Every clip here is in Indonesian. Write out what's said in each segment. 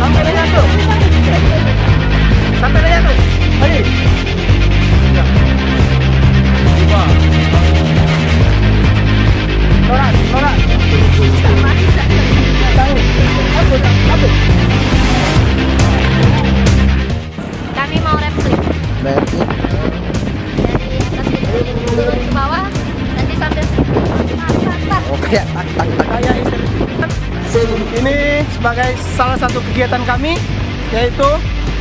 Sampai na jatuh. Sampai na jatuh. Lagi. Ya. Dua. Norak, norak. Tahu. Apa? Kami mau replik dari atas turun ke bawah, nanti sambil tar. Oh kayak tak. Kayak ini sebagai salah satu kegiatan kami, yaitu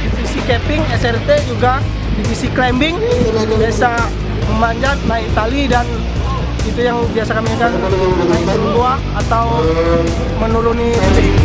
divisi camping SRT, juga divisi climbing, biasa memanjat, naik tali, dan itu yang biasa kami lakukan, naik gunung gua atau menuruni tebing.